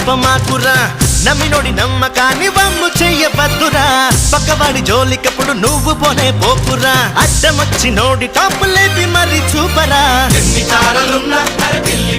చెప్పమాకురా నమ్మినోడి నమ్మకాన్ని వమ్ము చెయ్యవద్దురా పక్కవాడి జోలికప్పుడు నువ్వు పోనే పోకురా అడ్డమొచ్చి నోడి టాపు లేపి మరి చూపరా ఎన్ని తారలున్నా అరే పిల్లి